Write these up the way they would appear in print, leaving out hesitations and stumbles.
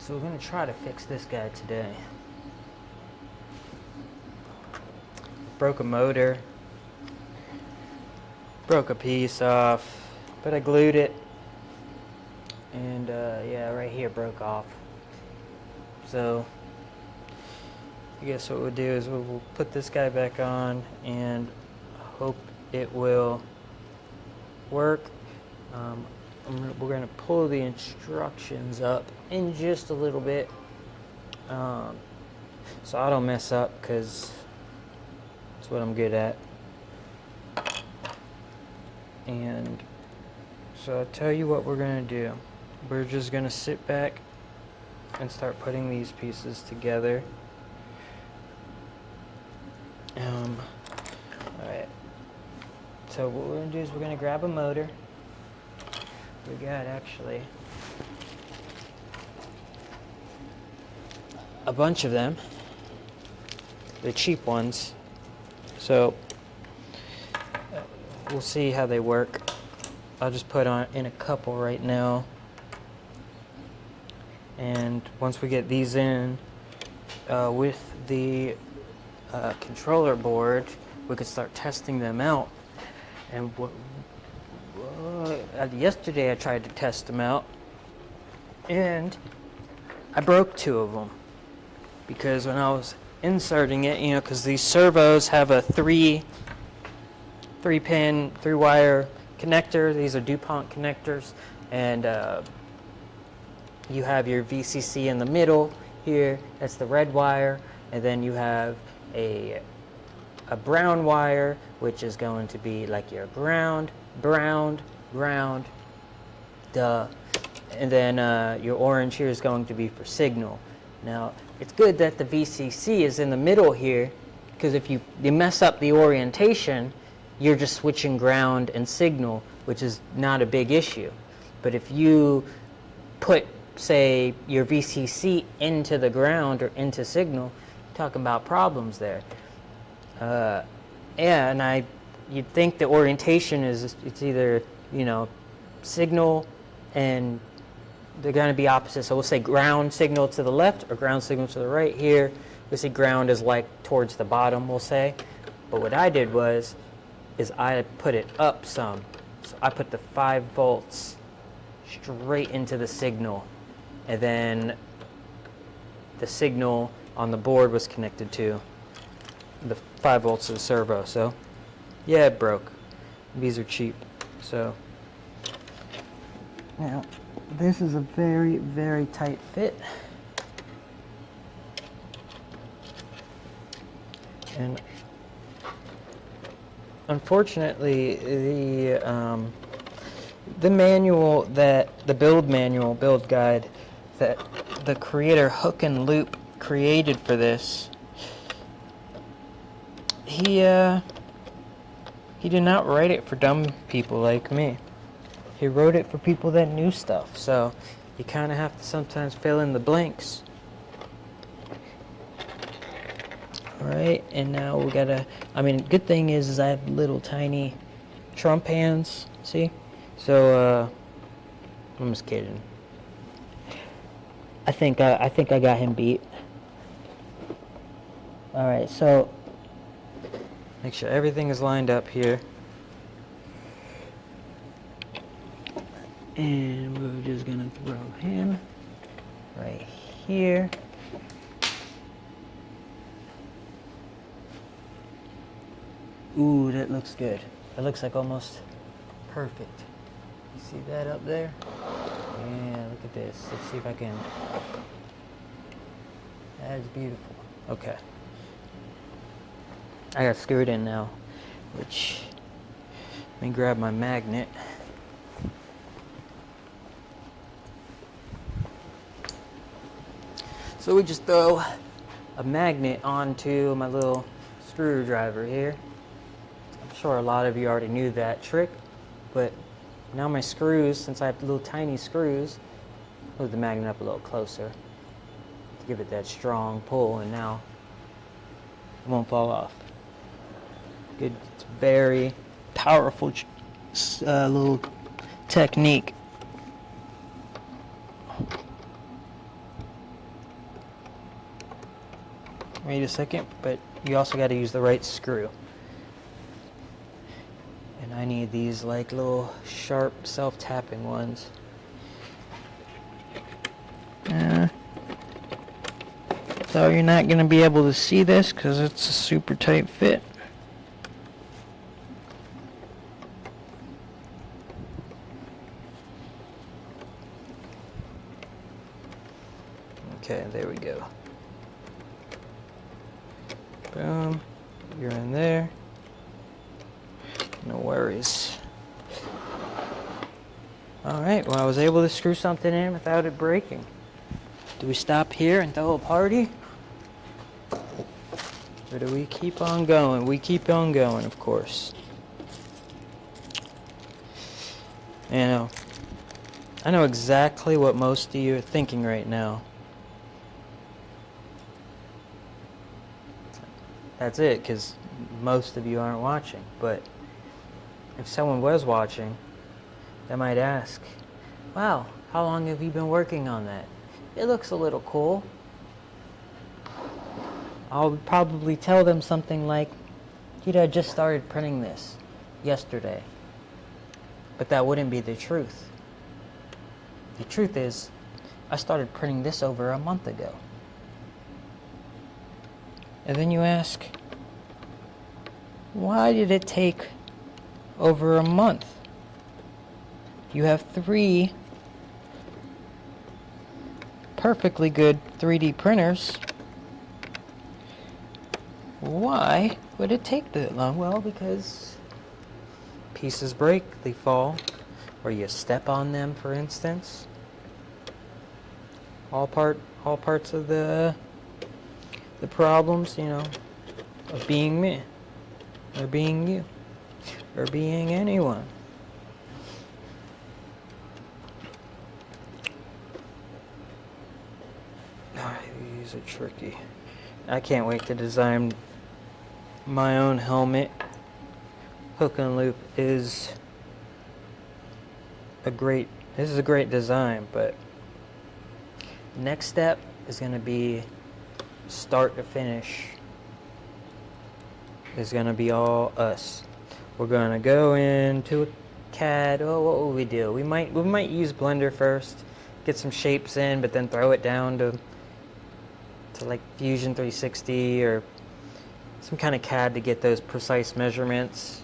So we're gonna try to fix this guy today. Broke a motor, broke a piece off, but I glued it, and yeah, right here broke off. So I guess what we'll do is we'll put this guy back on and hope it will work. We're going to pull the instructions up in just a little bit, so I don't mess up, because that's what I'm good at. And so I'll tell you what we're going to do. We're just going to sit back and start putting these pieces together. Alright, so what we're going to do is we're going to grab a motor. We got actually a bunch of them, the cheap ones, so we'll see how they work. I'll just put on in a couple right now, and once we get these in with the controller board, we could start testing them out. And yesterday I tried to test them out, and I broke 2 of them, because when I was inserting it, you know, because these servos have a 3-pin, 3-wire connector. These are DuPont connectors, and you have your VCC in the middle here. That's the red wire, and then you have a brown wire, which is going to be like your ground, duh, and then your orange here is going to be for signal. Now, it's good that the VCC is in the middle here, because if you mess up the orientation, you're just switching ground and signal, which is not a big issue. But if you put, say, your VCC into the ground or into signal, you're talking about problems there. Yeah, and you'd think the orientation is, it's either, you know, signal, and they're going to be opposite. So we'll say ground signal to the left or ground signal to the right. Here we see ground is like towards the bottom, we'll say. But what I did is I put it up some. So I put the 5 volts straight into the signal, and then the signal on the board was connected to the 5 volts of the servo. So yeah, it broke. These are cheap. So now this is a very, very tight fit, and unfortunately the manual, that the build guide that the creator Hook and Loop created for this, he did not write it for dumb people like me. He wrote it for people that knew stuff, so you kind of have to sometimes fill in the blanks. Alright, and now we gotta, I mean, good thing is I have little tiny Trump hands, see? So, I'm just kidding. I think I got him beat. Alright, so make sure everything is lined up here. And we're just gonna throw him right here. Ooh, that looks good. That looks like almost perfect. You see that up there? Yeah, look at this. Let's see if I can. That's beautiful. Okay. I got screwed in now, which, let me grab my magnet. So we just throw a magnet onto my little screwdriver here. I'm sure a lot of you already knew that trick, but now my screws, since I have little tiny screws, move the magnet up a little closer to give it that strong pull, and now it won't fall off. Good, it's very powerful little technique. Wait a second, but you also got to use the right screw. And I need these like little sharp self-tapping ones. So you're not going to be able to see this because it's a super tight fit. Okay, there we go. Boom. You're in there. No worries. Alright, well I was able to screw something in without it breaking. Do we stop here and throw a party? Or do we keep on going? We keep on going, of course. I know exactly what most of you are thinking right now. That's it, because most of you aren't watching. But if someone was watching, they might ask, wow, how long have you been working on that? It looks a little cool. I'll probably tell them something like, dude, I just started printing this yesterday. But that wouldn't be the truth. The truth is, I started printing this over a month ago. And then you ask, why did it take over a month? You have 3 perfectly good 3D printers. Why would it take that long? Well, because pieces break, they fall, or you step on them, for instance. All parts of the problems, of being me, or being you, or being anyone. These are tricky. I can't wait to design my own helmet. Hook and loop is a great design, but next step is going to be start to finish. Is going to be all us. We're going to go into a CAD. Oh, what will we do? We might use Blender first, get some shapes in, but then throw it down to like Fusion 360 or some kind of CAD to get those precise measurements.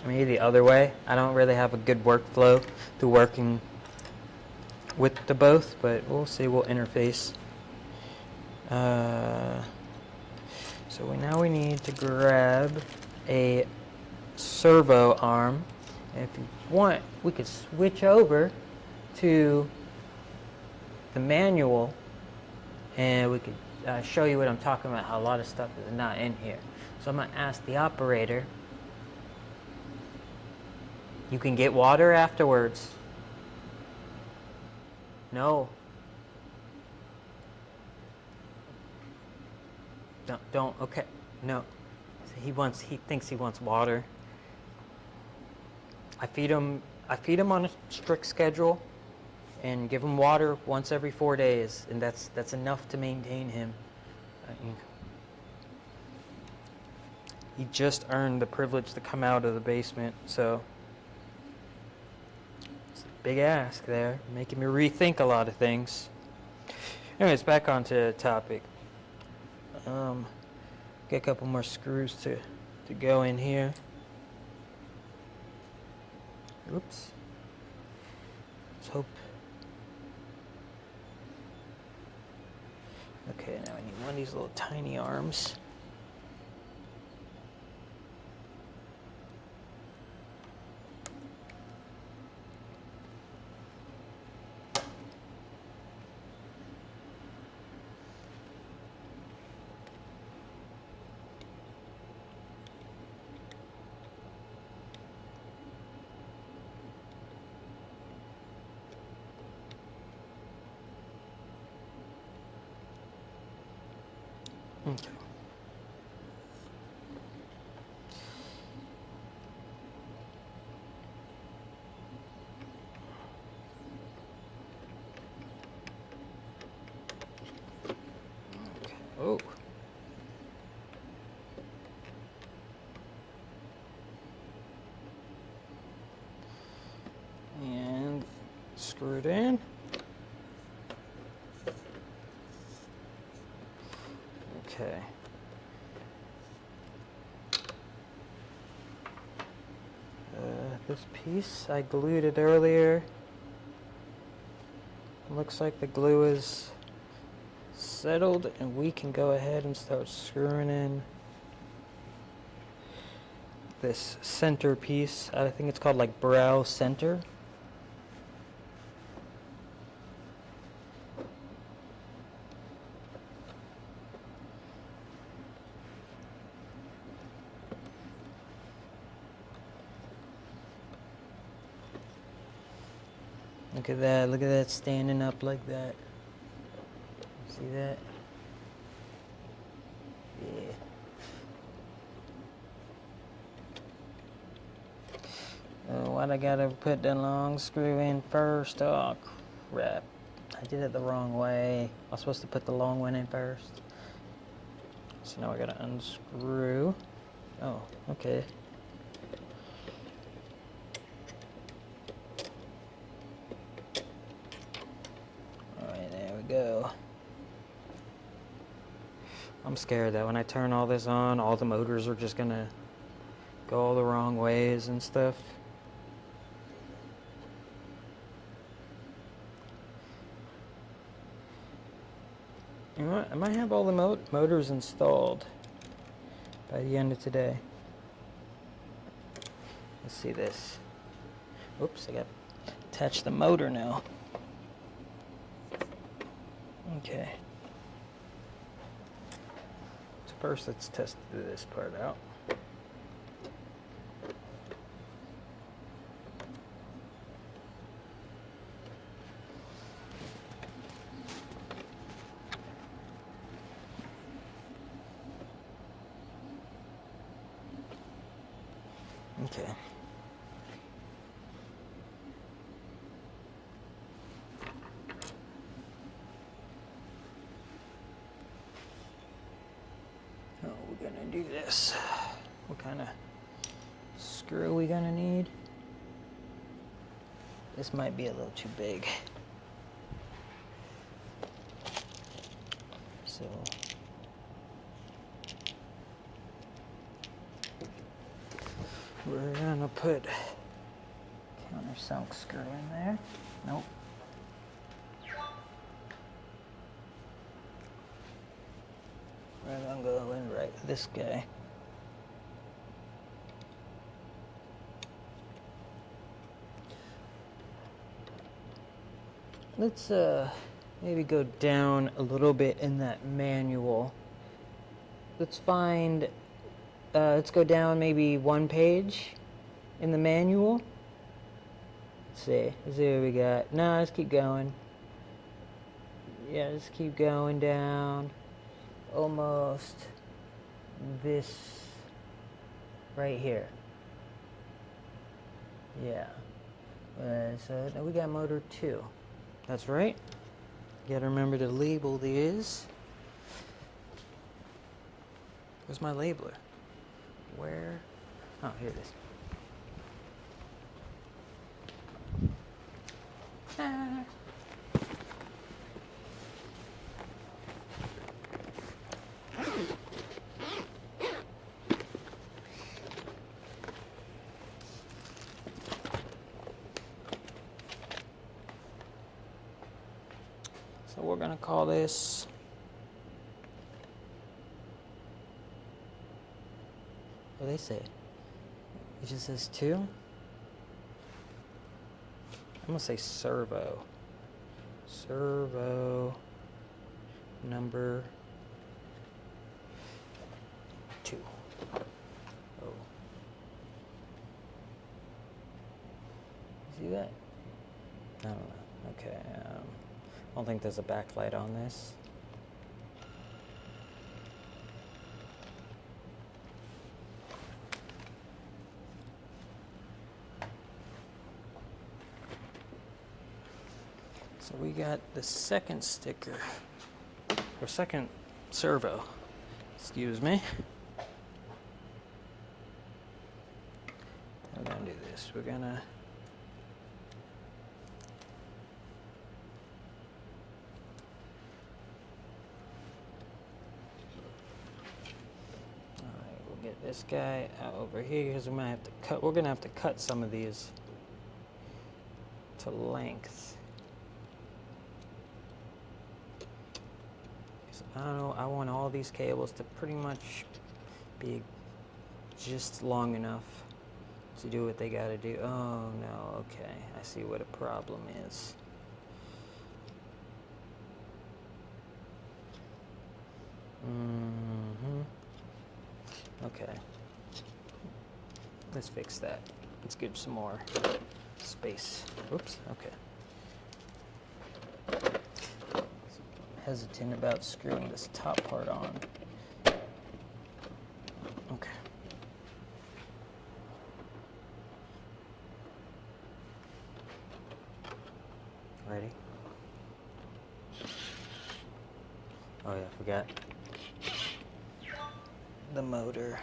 Maybe the other way. I don't really have a good workflow to working with the both, but we'll see. We'll interface. So now we need to grab a servo arm. And if you want, we could switch over to the manual and we could show you what I'm talking about, how a lot of stuff is not in here. So I'm going to ask the operator. You can get water afterwards. No. Don't, okay. No. He thinks he wants water. I feed him on a strict schedule and give him water once every 4 days, and that's enough to maintain him. He just earned the privilege to come out of the basement, so it's a big ask there, making me rethink a lot of things. Anyways, back onto the topic. Get a couple more screws to go in here. Oops. Let's hope. Okay, now I need one of these little tiny arms. Okay. Oh. screw it in. Okay. This piece, I glued it earlier. Looks like the glue is settled, and we can go ahead and start screwing in this center piece. I think it's called like brow center. Look at that standing up like that. See that? Yeah. Oh, why'd I gotta put the long screw in first? Oh, crap. I did it the wrong way. I was supposed to put the long one in first. So now I gotta unscrew. Oh, okay. Go. I'm scared that when I turn all this on, all the motors are just gonna go all the wrong ways and stuff. You know what? I might have all the motors installed by the end of today. Let's see this. Oops, I got to attach the motor now. Okay. So first let's test this part out. Okay. Do this. What kind of screw are we gonna need? This might be a little too big. So we're gonna put countersunk screw in there. Nope. We're gonna go in right with this guy. Let's maybe go down a little bit in that manual. Let's find, let's go down maybe one page in the manual. Let's see what we got. No, let's keep going. Yeah, let's keep going down. Almost this right here. Yeah. So now we got motor 2. That's right. You gotta remember to label these. Where's my labeler? Where? Oh, here it is. Ah. So we're gonna call this what do they say? It just says 2. I'm gonna say servo. Servo number 2. Oh. See that? I don't know. Okay. I don't think there's a backlight on this. So we got the second sticker, or second servo, excuse me. We're gonna do this. We're gonna this guy out over here because we might have to cut. We're gonna have to cut some of these to length. I don't know. I want all these cables to pretty much be just long enough to do what they gotta do. Oh no, okay. I see what a problem is. Okay. Let's fix that. Let's give some more space. Oops, okay. Hesitant about screwing this top part on. Okay. Ready? Oh yeah, I forgot the motor.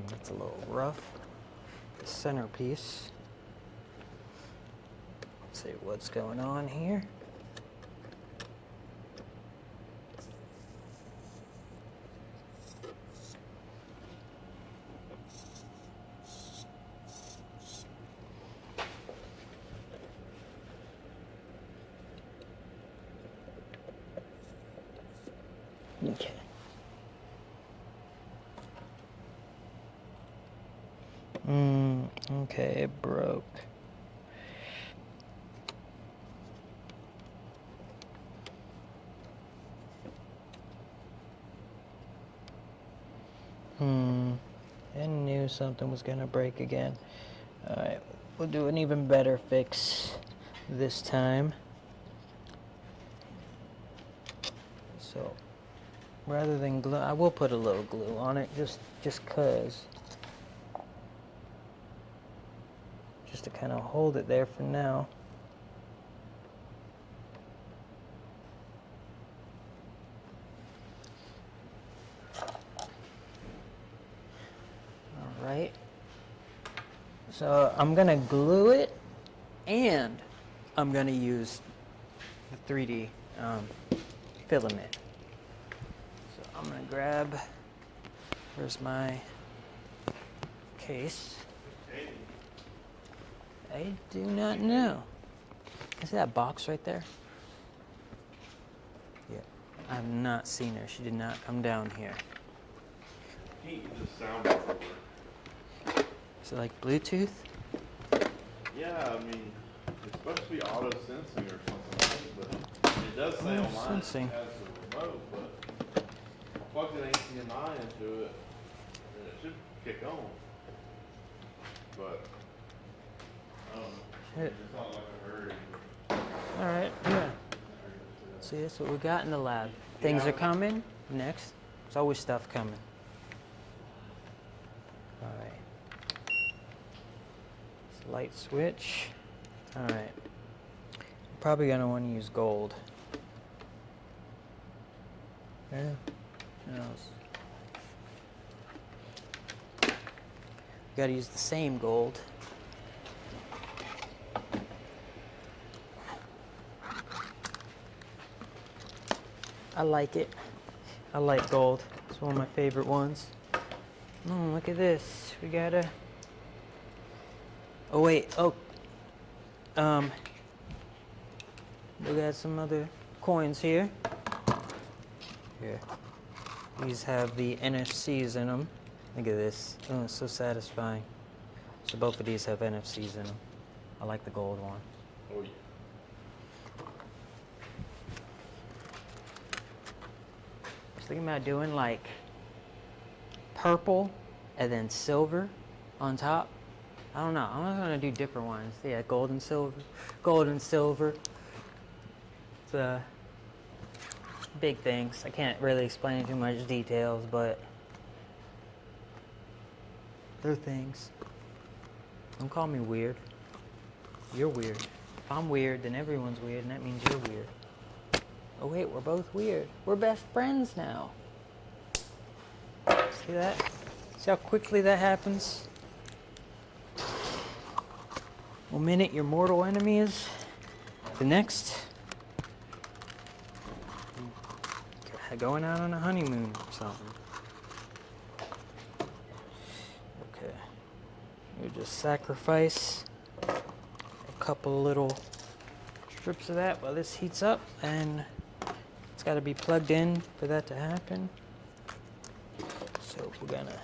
That's a little rough. The centerpiece. Let's see what's going on here. Okay. Okay, it broke. I knew something was gonna break again. Alright, we'll do an even better fix this time. So, rather than glue, I will put a little glue on it, just cause. Just to kind of hold it there for now. All right. So I'm gonna glue it, and I'm gonna use the 3D filament. So I'm gonna grab. Where's my case? I do not know. Is that box right there? Yeah. I have not seen her. She did not come down here. Is it like Bluetooth? Yeah, I mean, it's supposed to be auto sensing or something, but it does say online sensing. it has a remote, but I plugged an HDMI into it, and it should kick on. But it's not like a hurry. All right, yeah. See, that's what we got in the lab. Things are coming. Next, there's always stuff coming. All right. It's a light switch. All right. Probably gonna want to use gold. Yeah. What else? Got to use the same gold. I like it. I like gold. It's one of my favorite ones. Look at this. We got a... Oh, wait. Oh. We got some other coins here. Here. These have the NFCs in them. Look at this. Oh, it's so satisfying. So both of these have NFCs in them. I like the gold one. Oh, yeah. I was thinking about doing like purple and then silver on top. I don't know. I'm gonna do different ones. Yeah, gold and silver. Gold and silver. It's big things. I can't really explain too much details, but they're things. Don't call me weird. You're weird. If I'm weird, then everyone's weird, and that means you're weird. Oh wait, we're both weird. We're best friends now. See that? See how quickly that happens? One minute your mortal enemy is the next going out on a honeymoon or something. Okay. You just sacrifice a couple little strips of that while this heats up, and it's got to be plugged in for that to happen. So we're gonna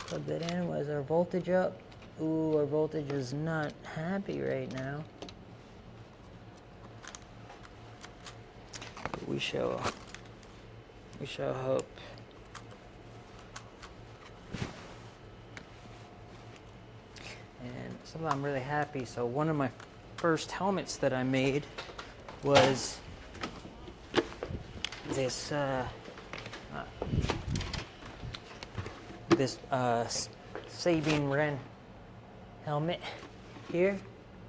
plug that in. Why is our voltage up? Ooh, our voltage is not happy right now. But we shall hope. And something I'm really happy. So one of my first helmets that I made was this Sabine Wren helmet here.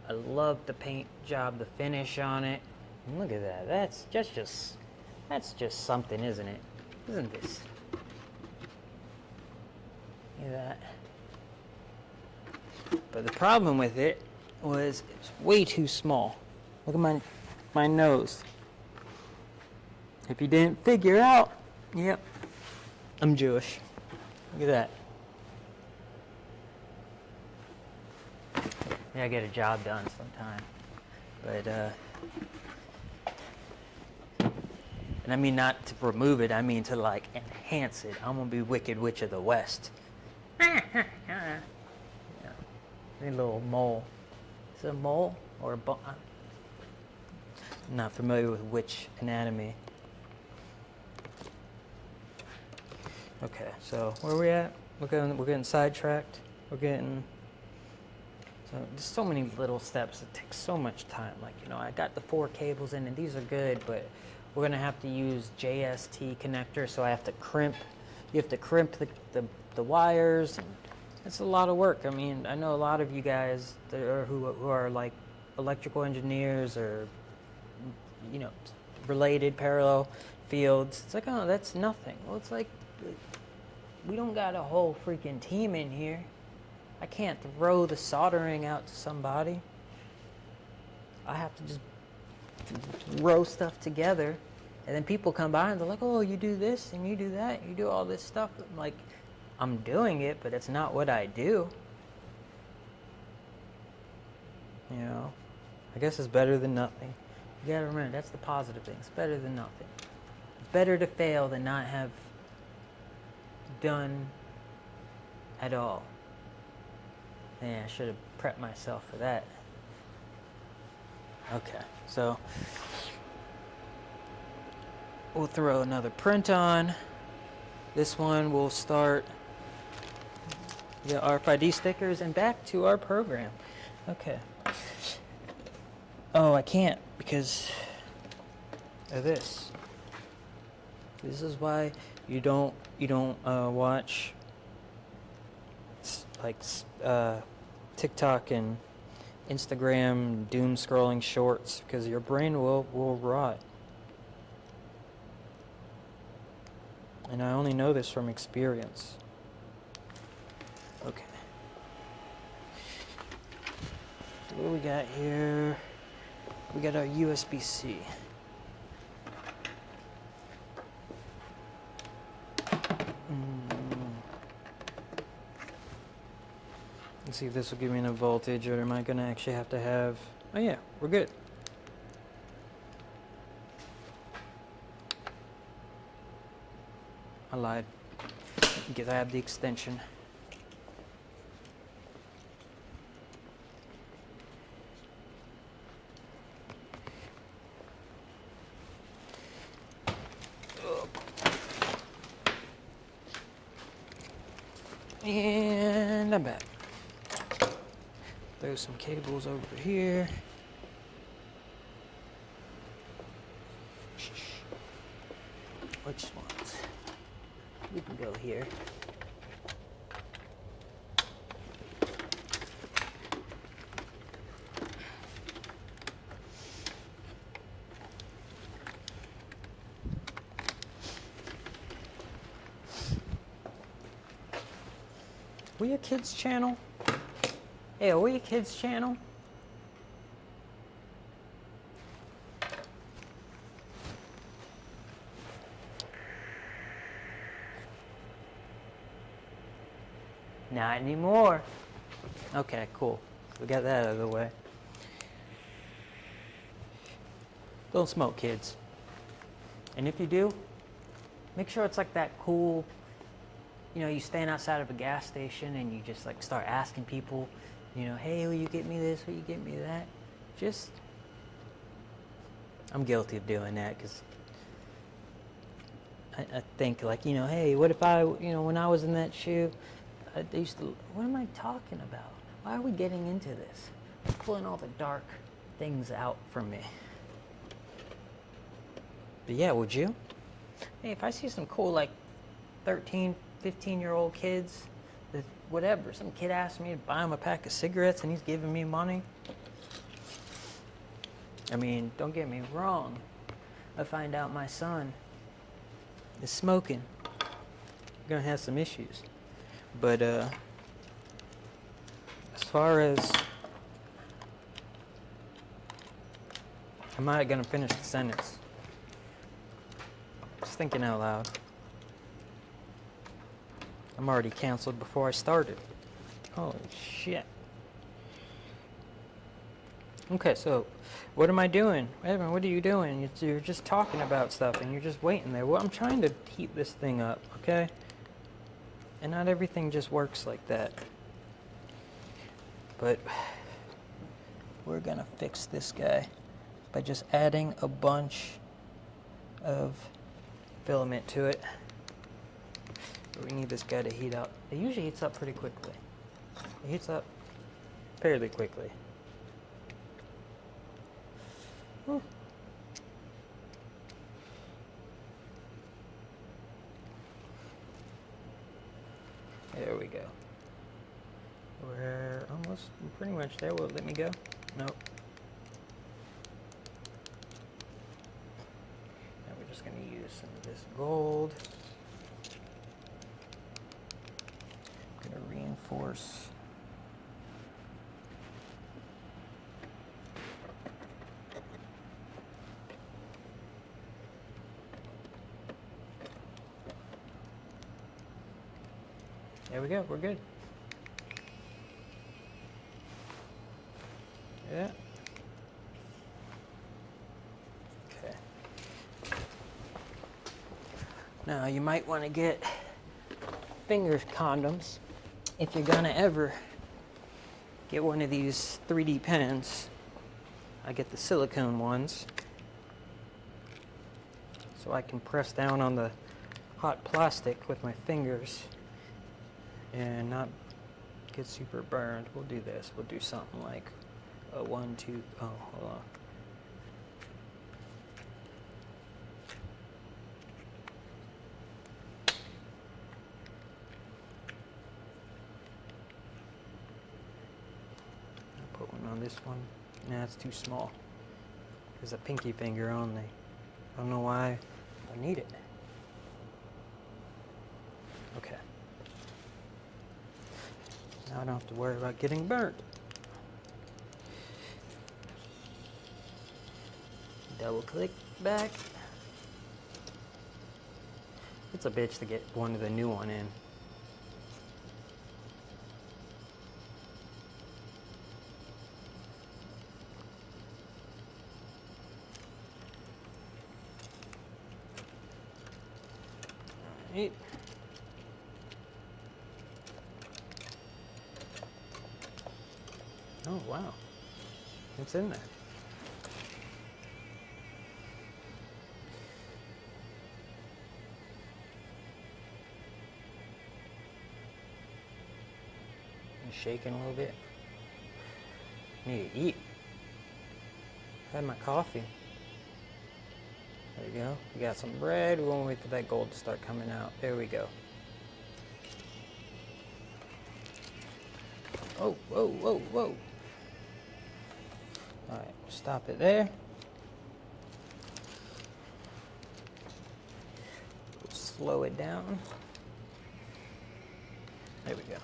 I love the paint job, the finish on it. And look at that. That's just something, isn't it? Isn't this? Look at that. But the problem with it was it's way too small. Look at my nose. If you didn't figure out, yep, I'm Jewish. Look at that. Yeah, I get a job done sometime. But, and I mean not to remove it, I mean to like enhance it. I'm gonna be Wicked Witch of the West. Yeah. A little mole. Is it a mole or a bone? I'm not familiar with witch anatomy. Okay, so where are we at? We're getting sidetracked. We're getting there's so many little steps. It takes so much time. Like, you know, I got the 4 cables in, and these are good, but we're gonna have to use JST connectors, so I have to crimp. You have to crimp the wires, and it's a lot of work. I mean, I know a lot of you guys that are, who are like electrical engineers or, you know, related parallel fields. It's like, oh, that's nothing. Well, it's like, we don't got a whole freaking team in here. I can't throw the soldering out to somebody. I have to just throw stuff together, and then people come by and they're like, oh, you do this and you do that, you do all this stuff. I'm like, I'm doing it, but it's not what I do. You know, I guess it's better than nothing. You gotta remember, that's the positive thing. It's better than nothing. It's better to fail than not have done at all. Yeah, I should have prepped myself for that. Okay, so we'll throw another print on. This one will start the RFID stickers and back to our program. Okay. Oh, I can't because of this. This is why you don't watch like TikTok and Instagram doom scrolling shorts, because your brain will rot. And I only know this from experience. Okay. So what do we got here? We got our USB-C. Let's see if this will give me enough voltage, or am I going to actually have to have... Oh yeah, we're good. I lied. I have the extension. And I'm back. Throw some cables over here. Which ones? We can go here. We a kids channel? Hey, are we a kids channel? Not anymore. Okay, cool. We got that out of the way. Don't smoke, kids. And if you do, make sure it's like that cool, you know, you stand outside of a gas station and you just like start asking people, you know, hey, will you get me this? Will you get me that? Just, I'm guilty of doing that because I think like, you know, hey, what if I, you know, when I was in that shoe, I used to, what am I talking about? Why are we getting into this? Pulling all the dark things out from me. But yeah, would you? Hey, if I see some cool like 13, 15-year-old kids, that whatever, some kid asks me to buy him a pack of cigarettes and he's giving me money. I mean, don't get me wrong. I find out my son is smoking. I'm gonna have some issues. But as far as, am I gonna finish the sentence? Just thinking out loud. I'm already canceled before I started. Holy shit. Okay, so what am I doing? Evan, what are you doing? You're just talking about stuff and you're just waiting there. Well, I'm trying to heat this thing up, okay? And not everything just works like that. But we're gonna fix this guy by just adding a bunch of filament to it. But we need this guy to heat up. It usually heats up pretty quickly. It heats up fairly quickly. Whew. There we go. We're almost pretty much there. Will it let me go? Nope. Now we're just going to use some of this gold. I'm going to reinforce. There we go, we're good. Yeah. Okay. Now you might want to get fingers condoms if you're gonna ever get one of these 3D pens. I get the silicone ones so I can press down on the hot plastic with my fingers and not get super burned. We'll do this. We'll do something like a 1, 2, oh, hold on. I'll put one on this one. Nah, it's too small. There's a pinky finger only. I don't know why I need it. Okay. Now I don't have to worry about getting burnt. Double click back. It's a bitch to get one of the new one in. Alright. Oh wow, it's in there. Just shaking a little bit. Need to eat. Had my coffee. There we go. We got some bread. We won't wait for that gold to start coming out. There we go. Oh, whoa, whoa, whoa. All right, stop it there. Slow it down. There we go.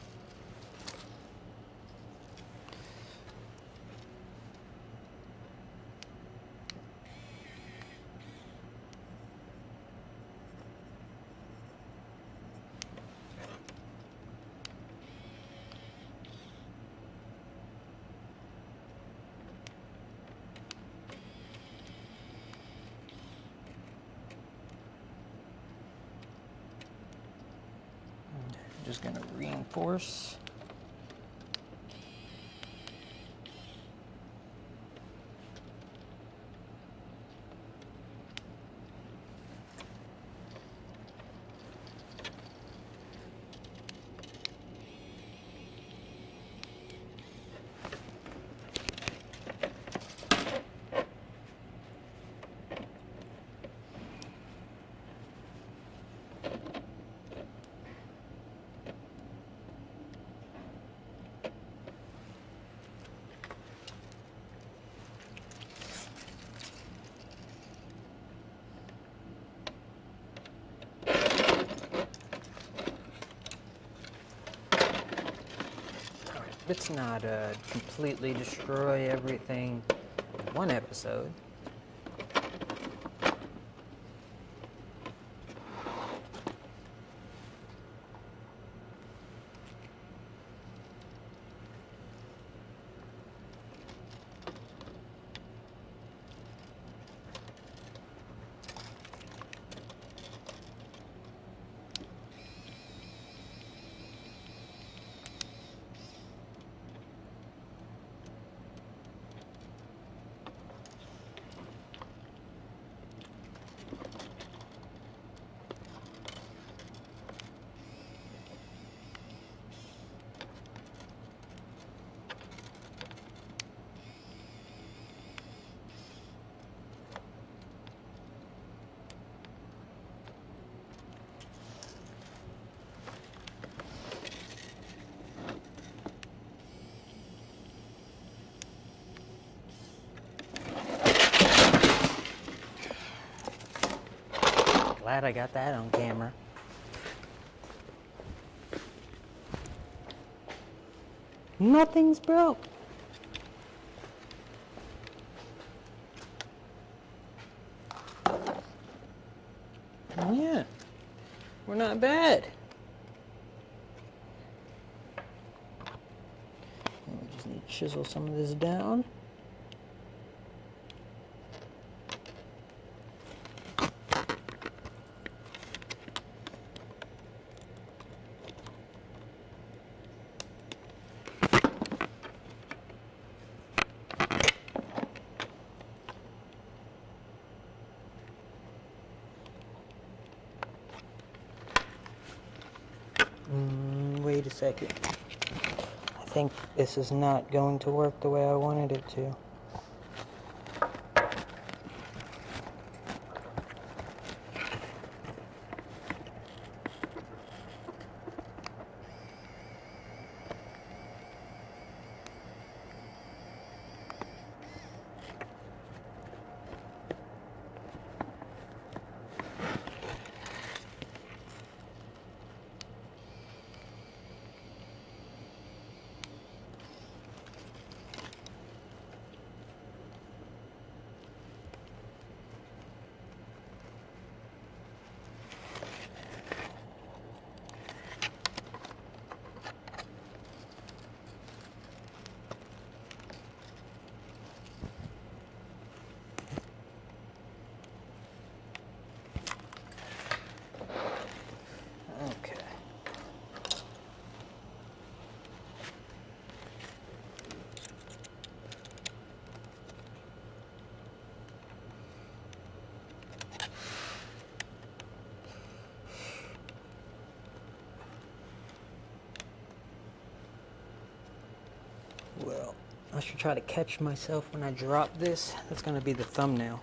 Just gonna reinforce. Let's not completely destroy everything in one episode. Glad I got that on camera. Nothing's broke. Yeah, we're not bad. And we just need to chisel some of this down. Wait a second. I think this is not going to work the way I wanted it to. should try to catch myself when I drop this. That's going to be the thumbnail.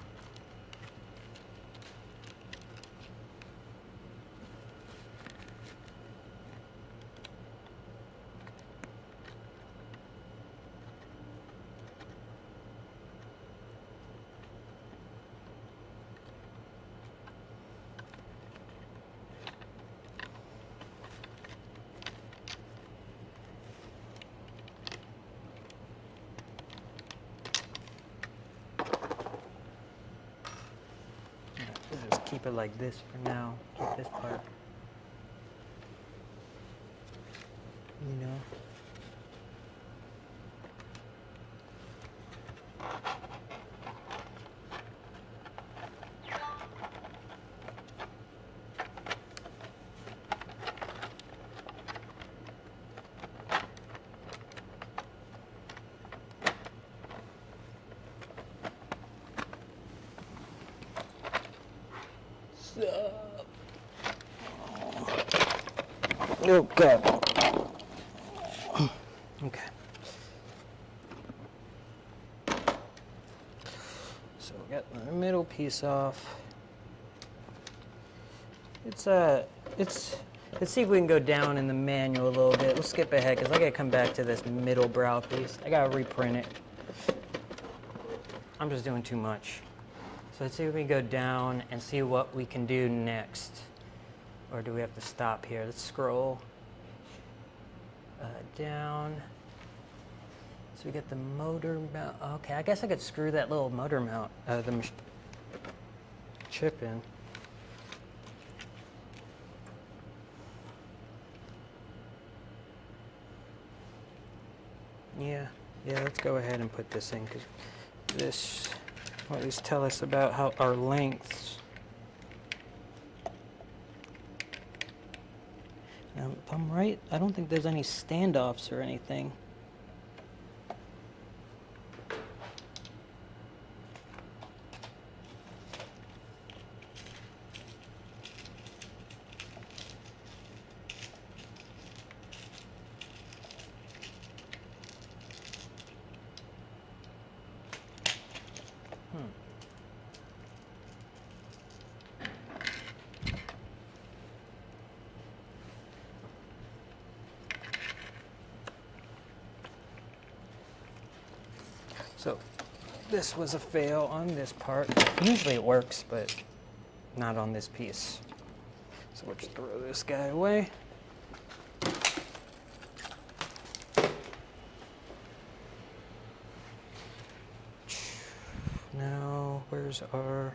Just keep it like this for now. Keep this part. You know. Oh God. Okay. So we got the middle piece off. Let's see if we can go down in the manual a little bit. Let's skip ahead because I gotta come back to this middle brow piece. I gotta reprint it. I'm just doing too much. So let's see if we can go down and see what we can do next. Or do we have to stop here? Let's scroll down. So we got the motor mount. Okay, I guess I could screw that little motor mount, the chip in. Yeah, let's go ahead and put this in because this will at least tell us about how our lengths. If I'm right, I don't think there's any standoffs or anything. So this was a fail on this part. Usually it works, but not on this piece. So we'll just throw this guy away. Now, where's our...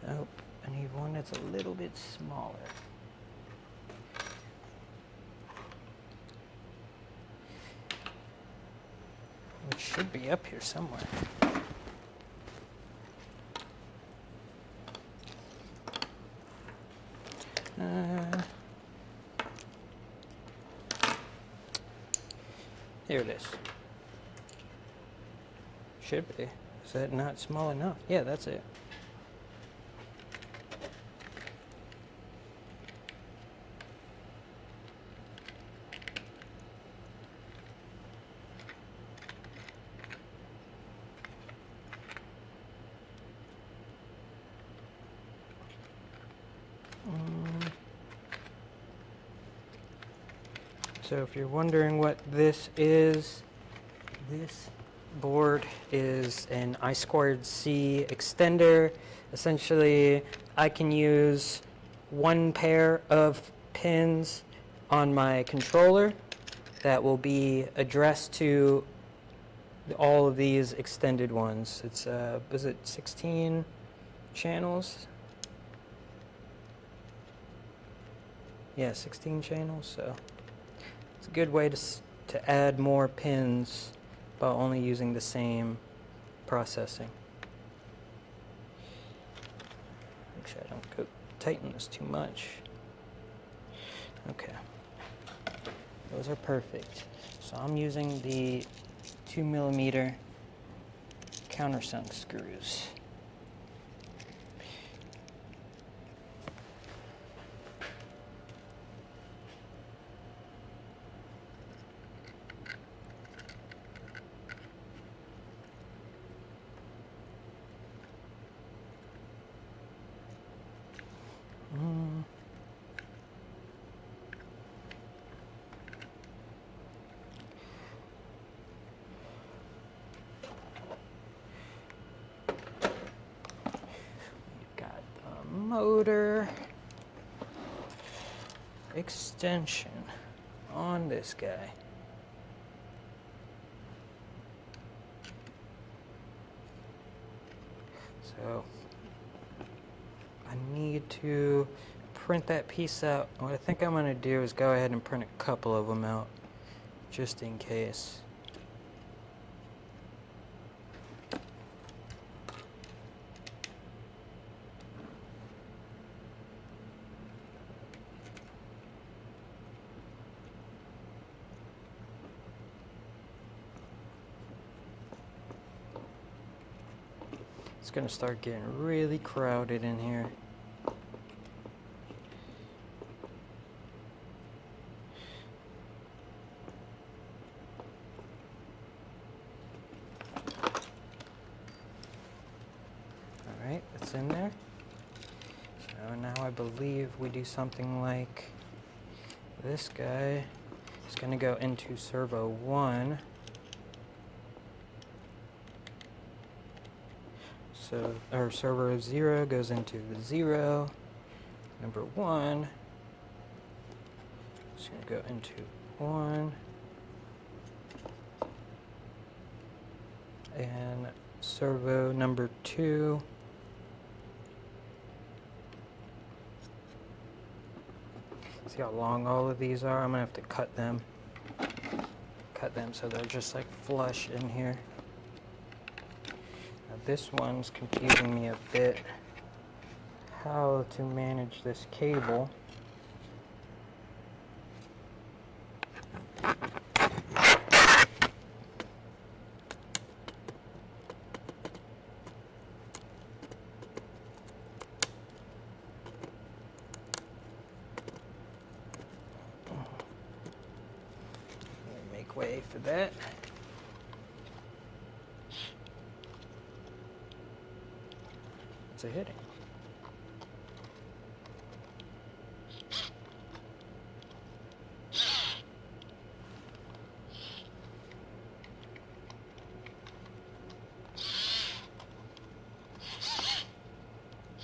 Oh, I need one that's a little bit smaller. It should be up here somewhere. Here it is. Should be. Is that not small enough? Yeah, that's it. So if you're wondering what this is, this board is an I2C extender. Essentially, I can use one pair of pins on my controller that will be addressed to all of these extended ones. It's, was it 16 channels? Yeah, 16 channels, so it's a good way to add more pins by only using the same processing. Make sure I don't go tighten this too much. Okay, those are perfect. So I'm using the 2mm countersunk screws. motor extension on this guy. So I need to print that piece out. What I think I'm going to do is go ahead and print a couple of them out just in case. It's going to start getting really crowded in here. Alright, it's in there. So now I believe we do something like this guy is going to go into servo 1. So our servo 0 goes into the 0. Number 1 is going to go into 1. And servo number 2 see how long all of these are? I'm going to have to cut them so they're just like flush in here. This one's confusing me a bit. How to manage this cable. Make way for that. Hitting.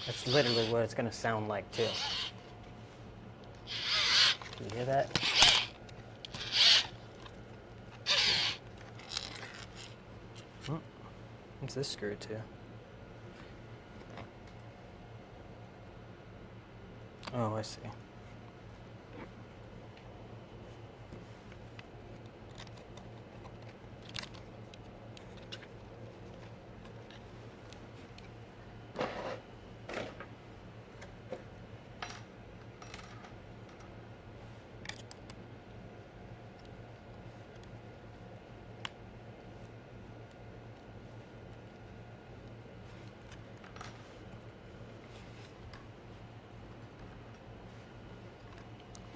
That's literally what it's going to sound like too. Can you hear that? What's this screw to? Oh, I see.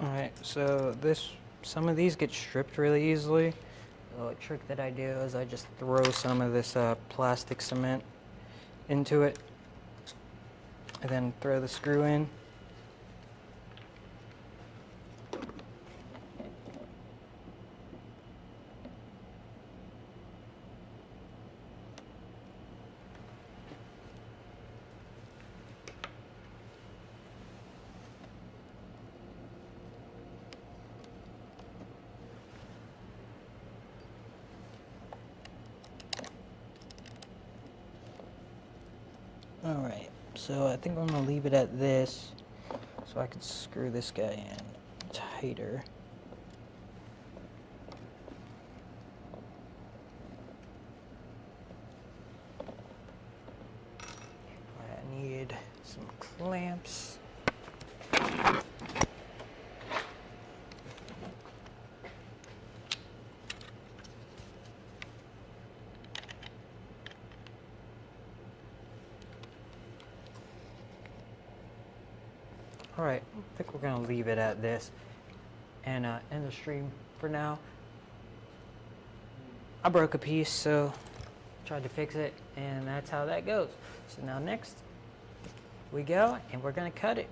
Alright, so some of these get stripped really easily. The trick that I do is I just throw some of this plastic cement into it and then throw the screw in. Alright, so I think I'm going to leave it at this so I can screw this guy in tighter. I need some clamps. Alright, I think we're going to leave it at this and end the stream for now. I broke a piece, so tried to fix it, and that's how that goes. So now next we go, and we're going to cut it.